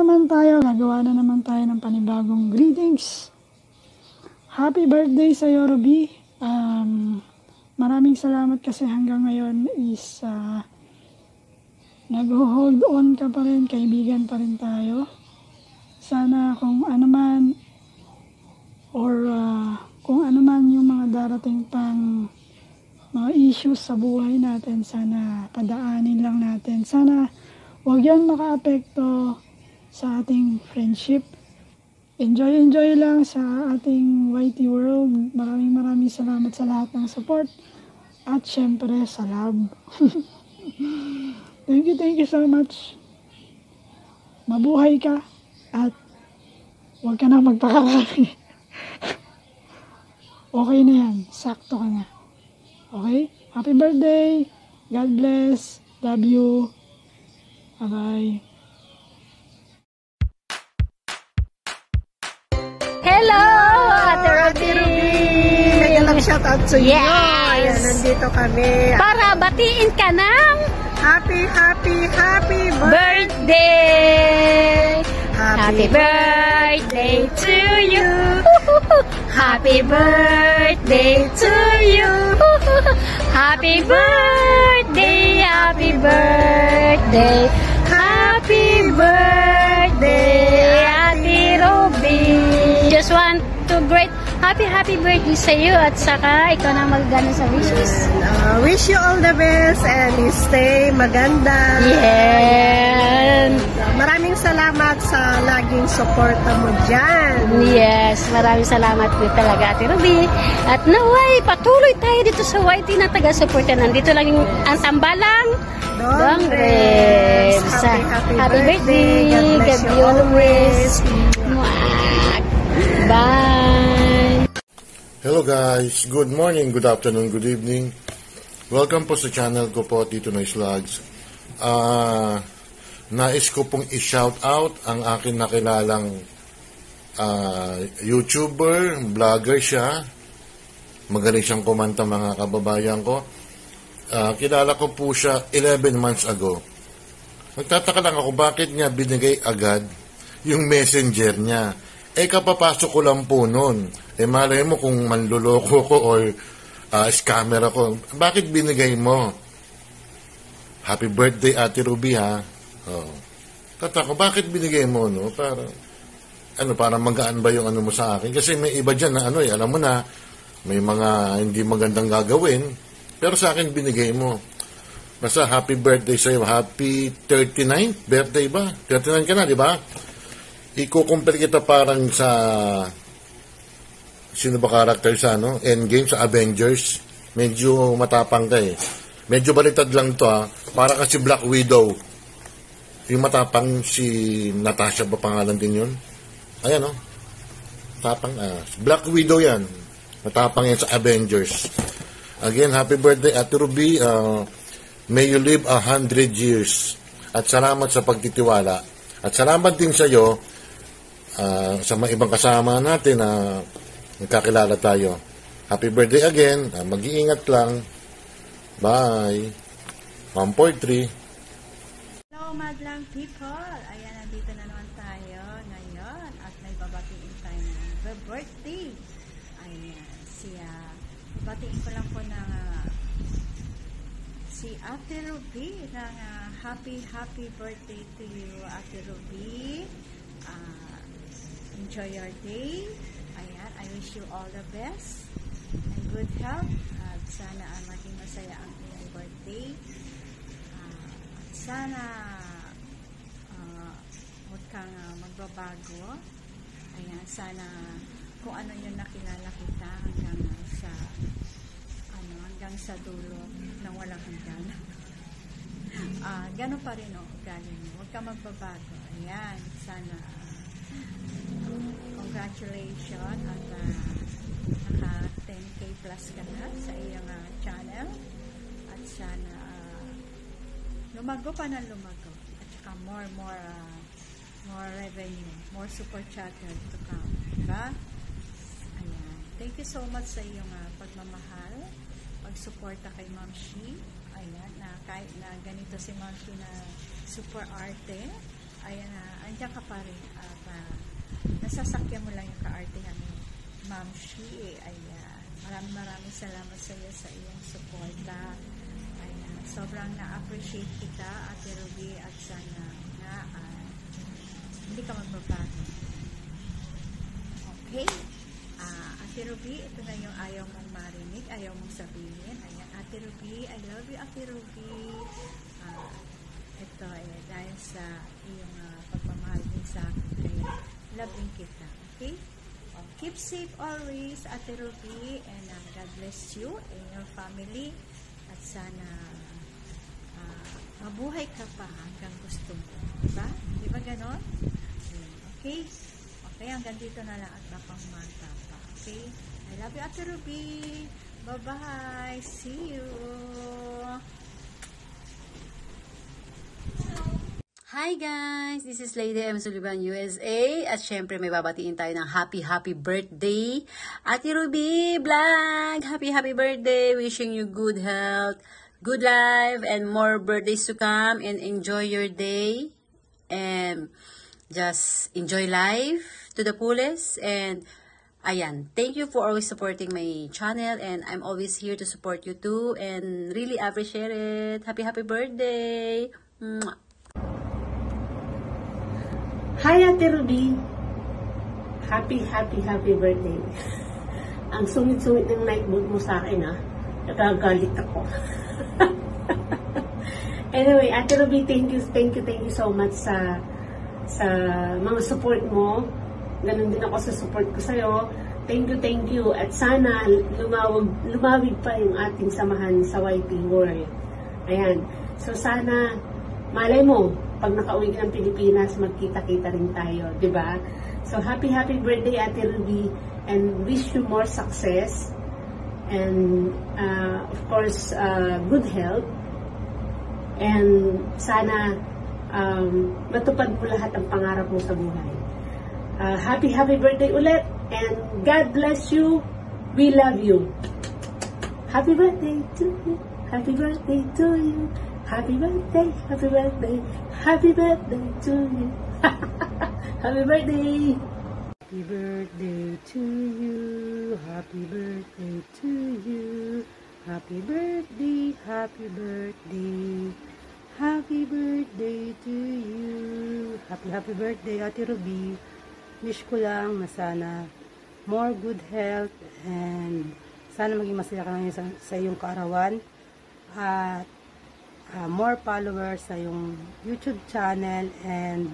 naman tayo, gagawa na naman tayo ng panibagong greetings. Happy birthday sa iyo, Ruby. Maraming salamat kasi hanggang ngayon is nag-hold on ka pa rin, kaibigan pa rin tayo. Sana kung ano man or kung ano man yung mga darating pang mga issues sa buhay natin, sana padaanin lang natin. Sana huwag yan maka-apekto sa ating friendship. Enjoy lang sa ating YT world. Maraming salamat sa lahat ng support. At syempre sa love. Thank you so much. Mabuhay ka. At huwag ka na magpakarami. Okay na yan. Sakto ka na. Okay? Happy birthday. God bless. Love you. Bye-bye. Hello, Ate Ruby! Kaya lang shout out to you. Yes! Ayan, nandito kami. Para batiin ka ng Happy birthday! birthday! Happy birthday to you! Happy birthday to you! Happy birthday! Happy birthday! Happy birthday, Ate Ruby! Just want to great happy birthday sa iyo at saka ikaw na magana sa wishes. Wish you all the best and stay maganda. Yes. Maraming salamat sa laging suporta mo dyan. Yes, maraming salamat po talaga Ate Ruby. At naway, patuloy tayo dito sa YT na taga-suporta. Nandito lang yung ang tambalang Dongres. Happy birthday. God bless you always. Bye. Hello guys, good morning, good afternoon, good evening. Welcome po sa channel ko po, Tito Noyce Vlogs. Nais ko pong i-shout out ang akin nakilalang YouTuber, vlogger siya. Magaling siyang kumanta mga kababayan ko. Kilala ko po siya 11 months ago. Nagtataka lang ako bakit niya binigay agad yung messenger niya. Kapapasok ko lang po noon. Malay mo kung manluloko ko or scammer ako. Bakit binigay mo? Happy birthday, Ate Ruby, ha? Tatako, bakit binigay mo, no? Para magaan ba yung ano mo sa akin? Kasi may iba dyan na alam mo na, may mga hindi magandang gagawin. Pero sa akin, binigay mo. Basta happy birthday sa'yo. Happy 39th birthday ba? 39 ka na, di ba? Iko-compare kita parang sa sino ba character sa Endgame, sa Avengers. Medyo matapang ka eh. Medyo baliktad lang to ha. Para kasi Black Widow. Yung matapang si Natasha ba pangalan din yun? Ayan Tapang Black Widow yan. Matapang yan sa Avengers. Again, happy birthday Ate Ruby. May you live 100 years. At salamat sa pagtitiwala. At salamat din sa iyo sa mga ibang kasama natin na nagkakilala tayo. Happy birthday again. Mag-iingat lang. Bye. 143. Hello, madlang people. Ayan, nandito na naman tayo ngayon at may babatiin tayo ng birthday. Ayan, batiin ko lang po ng si Ate Ruby ng happy birthday to you, Ate Ruby. Enjoy your day. Ayan, I wish you all the best and good health. At sana maging masaya ang iyong birthday. At sana huwag kang magbabago. Ayan, sana kung ano yung nakilala kita hanggang sa dulo ng walang hanggan. Ganun pa rin galing mo. Huwag kang magbabago. Ayan, sana congratulations at naka 10k plus ka na sa iyong channel at sana lumago pa ng lumago at saka more revenue, more super chatter to come, diba? Ayan, thank you so much sa iyong pagmamahal, pagsuporta kay Ma'am Shi. Ayan, na kahit na ganito si Ma'am Shi na super arte, ayan, nandiyan ka pa rin at nasasakyan mo lang yung kaartehan ni Ma'am Shi. Ayan. Maraming salamat sa iyo sa iyong suporta. Ayan. Sobrang na-appreciate kita, Ate Ruby, at sana na hindi ka magbabago. Okay? Ate Ruby, ito na yung ayaw mong marinig, ayaw mong sabihin. Ayan, Ate Ruby, I love you, Ate Ruby. Ito, dahil sa iyong pagmamahal din sa akin, kaya love din kita. Okay? Keep safe always, Ate Ruby, and God bless you and your family. At sana mabuhay ka pa hanggang gusto mo. Diba? Diba ganon? Okay? Okay, hanggang dito na lang at napangmanta pa. Okay? I love you, Ate Ruby. Bye-bye. See you. Hi guys! This is Lady M. Sullivan, USA. At syempre may babatiin tayo ng happy birthday. Ate Ruby Vlog! Happy birthday! Wishing you good health, good life, and more birthdays to come. And enjoy your day. And just enjoy life to the fullest. And ayan, thank you for always supporting my channel. And I'm always here to support you too. And really appreciate it. Happy birthday! Mwah! Hi, Ate Ruby! Happy birthday! Ang sungit-sungit ng night mood mo sa akin, Nagagalit ako. Anyway, Ate Ruby, thank you so much sa mga support mo. Ganon din ako sa support ko sa'yo. Thank you. At sana lumawig pa yung ating samahan sa YT World. Ayan. So sana, malay mo, pag nakauwi ka ng Pilipinas, magkita-kita rin tayo, di ba? So, happy birthday, Ate Ruby, and wish you more success, and, of course, good health, and sana, matupad mo lahat ng pangarap mo sa buhay. Happy birthday ulit, and God bless you, we love you. Happy birthday to you, happy birthday to you. Happy birthday to you. Happy birthday. Happy birthday to you. Happy birthday to you. Happy birthday. Happy birthday to you. Happy birthday, Ate Ruby. Wish ko lang na sana more good health and sana maging masaya ka ngayon sa iyong kaarawan. At more followers sa yung YouTube channel, and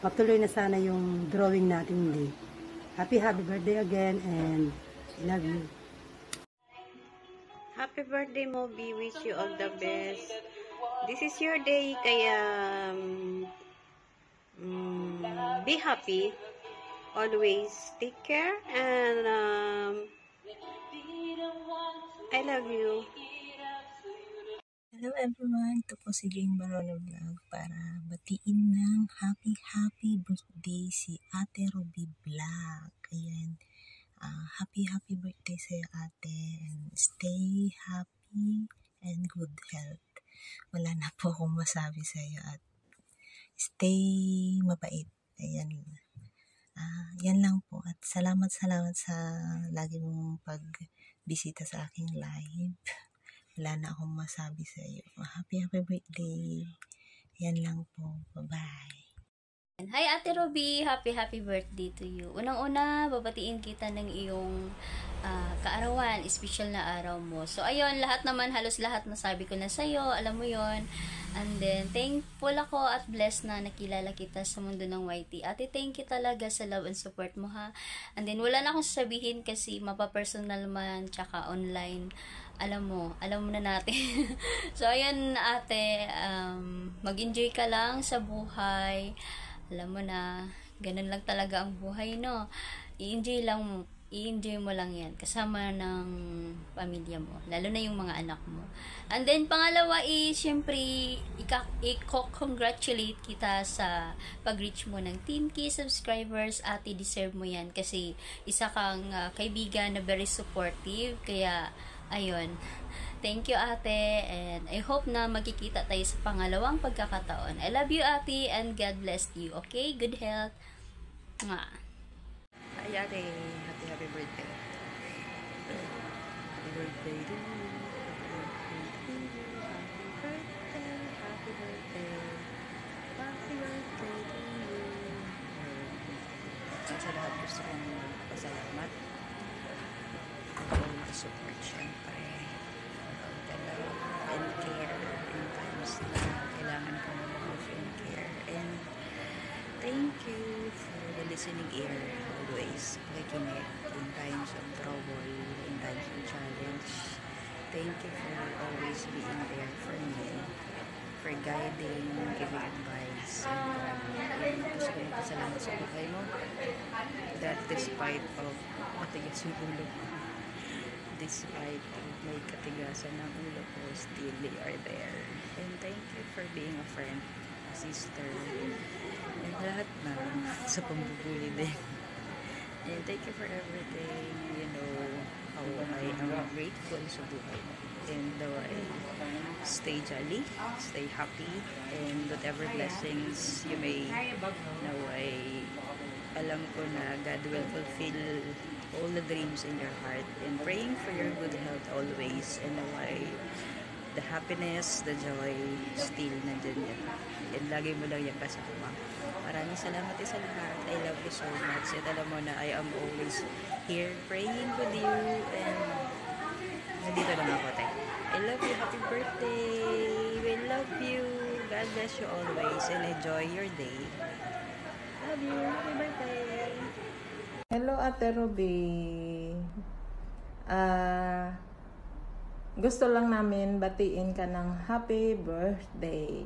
patuloy na sana yung drawing natin day. Happy birthday again, and I love you. Happy birthday, Moby. Wish you all the best. This is your day, kaya be happy. Always take care, and I love you. Hello everyone, ito po si Jane Barono Vlog para batiin ng happy birthday si Ate Ruby Vlog. Ayan, happy birthday sa iyo, ate, and stay happy and good health. Wala na po akong masabi sa iyo, at stay mabait. Ayan, yan lang po, at salamat sa lagi mong pagbisita sa aking live. Wala na akong masabi sa iyo. Happy birthday. Yan lang po. Bye-bye. Hi Ate Ruby! Happy birthday to you. Unang-una, babatiin kita ng iyong kaarawan, special na araw mo. So ayun, halos lahat nasabi ko na sa'yo, alam mo yon. And then, thankful ako at blessed na nakilala kita sa mundo ng YT. Ate, thank you talaga sa love and support mo, ha. And then, wala na akong sasabihin kasi mapapersonal man, tsaka online. Alam mo na natin. So, ayun, ate, mag-enjoy ka lang sa buhay. Alam mo na, ganun lang talaga ang buhay, no? I-enjoy mo lang yan kasama ng pamilya mo, lalo na yung mga anak mo. And then pangalawa is syempre i-congratulate kita sa pag-reach mo ng 10K subscribers. Ate, deserve mo yan kasi isa kang kaibigan na very supportive, kaya ayun. Thank you, ate, and I hope na magkikita tayo sa pangalawang pagkakataon. I love you, ate, and God bless you. Okay? Good health. Mwah. Hi, ate. Happy birthday. Happy birthday to you. Happy birthday. Happy birthday to you. Sa lahat gusto kong pasalamat. All the support, syempre. The love and care in times na kailangan ko ng love and care. And thank you for the listening ear. Always makikinig in times of trouble, in times of challenge. Thank you for always being there for me, for guiding, giving advice, and gusto ko magpasalamat sa buhay mo that despite of matigas yung ulo ko, despite of may katigasan ng ulo ko, still they are there. And thank you for being a friend, a sister, and lahat na sa pambubuli din. And thank you for everything. You know how I am grateful sa buhay mo. And stay jolly, stay happy, and whatever blessings you may know, alam ko na God will fulfill all the dreams in your heart, and praying for your good health always, and the happiness, the joy, still nandyan yan. And lagi mo lang yan kasama. Maraming salamat sa lahat. I love you so much. At alam mo na I am always here praying with you, and nandito lang ako, tayo. I love you. Happy birthday. We love you. God bless you always, and enjoy your day. Love you. Happy birthday. Hello, Ate Ruby. Gusto lang namin batiin ka ng happy birthday.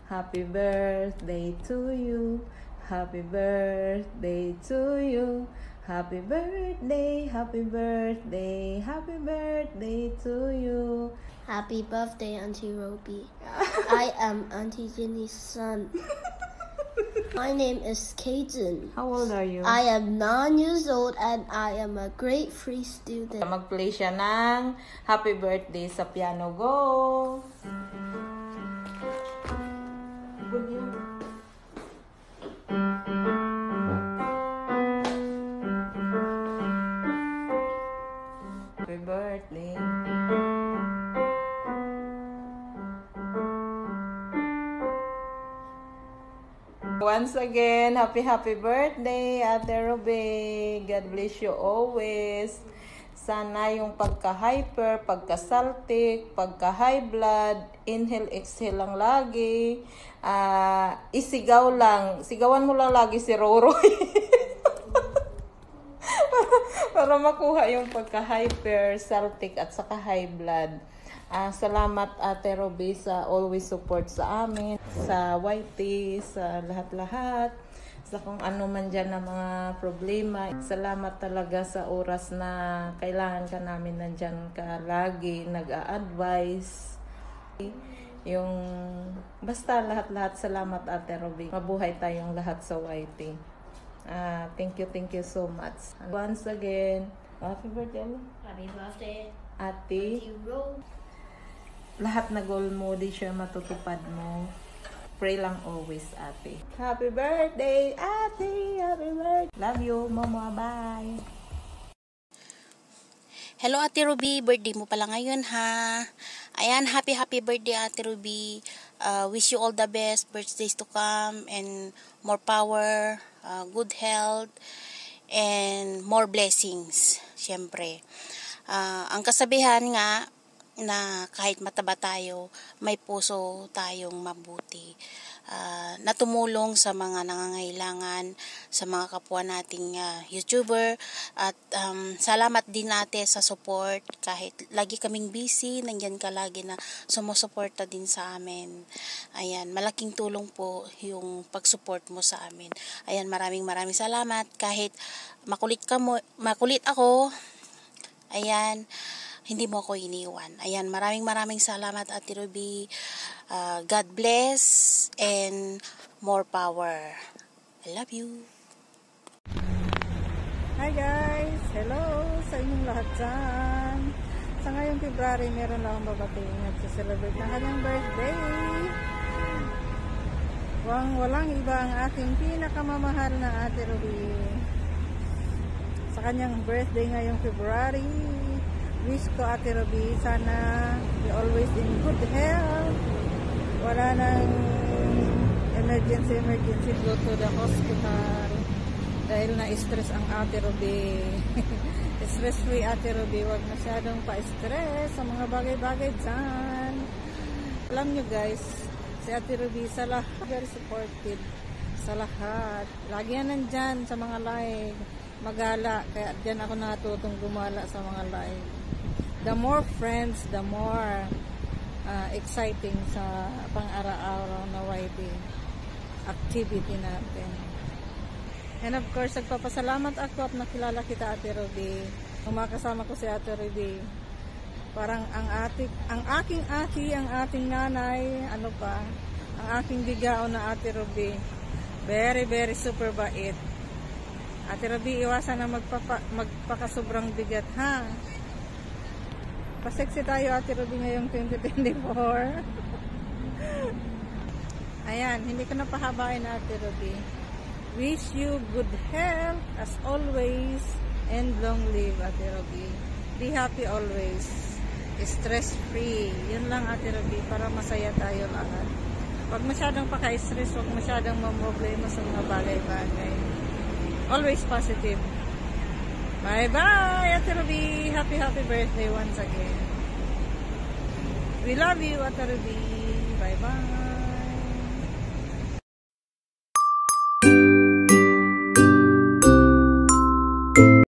Happy birthday to you. Happy birthday to you. Happy birthday, happy birthday, happy birthday to you. Happy birthday, Auntie Roby. I am Auntie Jenny's son. My name is Kaden. How old are you? I am 9 years old and I am a grade 3 student. Mag-play siya ng happy birthday sa piano. Go! Happy birthday. Once again, happy birthday, Ate Ruby. God bless you always. Sana yung pagka-hyper, pagka-saltic, pagka-high blood, inhale, exhale lang lagi. Isigaw lang. Sigawan mo lang lagi si Roroy. para makuha yung pagka-hyper, saltic, at saka high blood. Salamat, Ate Ruby, sa always support sa amin, sa YT, sa lahat-lahat, sa kung ano man dyan na mga problema. Salamat talaga sa oras na kailangan ka namin, nandyan ka lagi, nag-a-advise. Yung, basta lahat-lahat, salamat, Ate Ruby. Mabuhay tayong lahat sa YT. Thank you so much. Once again, happy birthday. Happy birthday, Ate. Lahat na goal mo, di siya matutupad mo. Pray lang always, Ate. Happy birthday, Ate! Happy birthday! Love you, Mama. Bye! Hello, Ate Ruby. Birthday mo pala ngayon, ha? Ayan, happy birthday, Ate Ruby. Wish you all the best, birthdays to come, and more power, good health, and more blessings, syempre. Ang kasabihan nga, na kahit mataba tayo, may puso tayong mabuti. Na tumulong sa mga nangangailangan, sa mga kapwa nating YouTuber, at salamat din natin sa support. Kahit lagi kaming busy, nandyan ka lagi na sumusuporta din sa amin. Ayan, malaking tulong po yung pag-support mo sa amin. Ayan, maraming salamat. Kahit makulit ako, ayan, hindi mo ako iniwan. Ayan, maraming salamat, Ate Ruby. God bless and more power. I love you. Hi guys! Hello sa inyong lahat dyan. Sa ngayong February, meron lang akong babatiin at celebrate ng kanyang birthday. Walang iba ang aking pinakamamahal na Ate Ruby. Sa kanyang birthday ngayong February, wish ko Ate Ruby, sana be always in good health. Wala nang emergency, go to the hospital. Dahil na-stress ang Ate Ruby. Stress-free Ate Ruby, wag masyadong pa-stress sa mga bagay-bagay dyan. Alam nyo guys, si Ate Ruby sa lahat, very supportive sa lahat. Lagi yan nandyan sa mga live. Magala, kaya dyan ako natutong gumala sa mga live. The more friends, the more exciting sa pang-araw-araw na YT activity natin. And of course, nagpapasalamat ako at nakilala kita Ate Ruby. Kumakasama ko si Ate Ruby. Parang ang aking ate, ang ating nanay, ang aking bigao na Ate Ruby. Very, very super bait. Ate Ruby, iwasan na magpakasobrang bigat, ha? Paseksi tayo Ate Ruby ngayong 2024. Ayan, hindi ko na pahabain Ate Ruby. Wish you good health as always and long live Ate Ruby. Be happy always. Stress free. Yun lang Ate Ruby para masaya tayo lahat. Huwag masyadong paka-stress, huwag masyadong mamroblema sa mga bagay-bagay. Always positive. Bye-bye Ate Ruby. Happy birthday once again. We love you Ate Ruby. Bye-bye.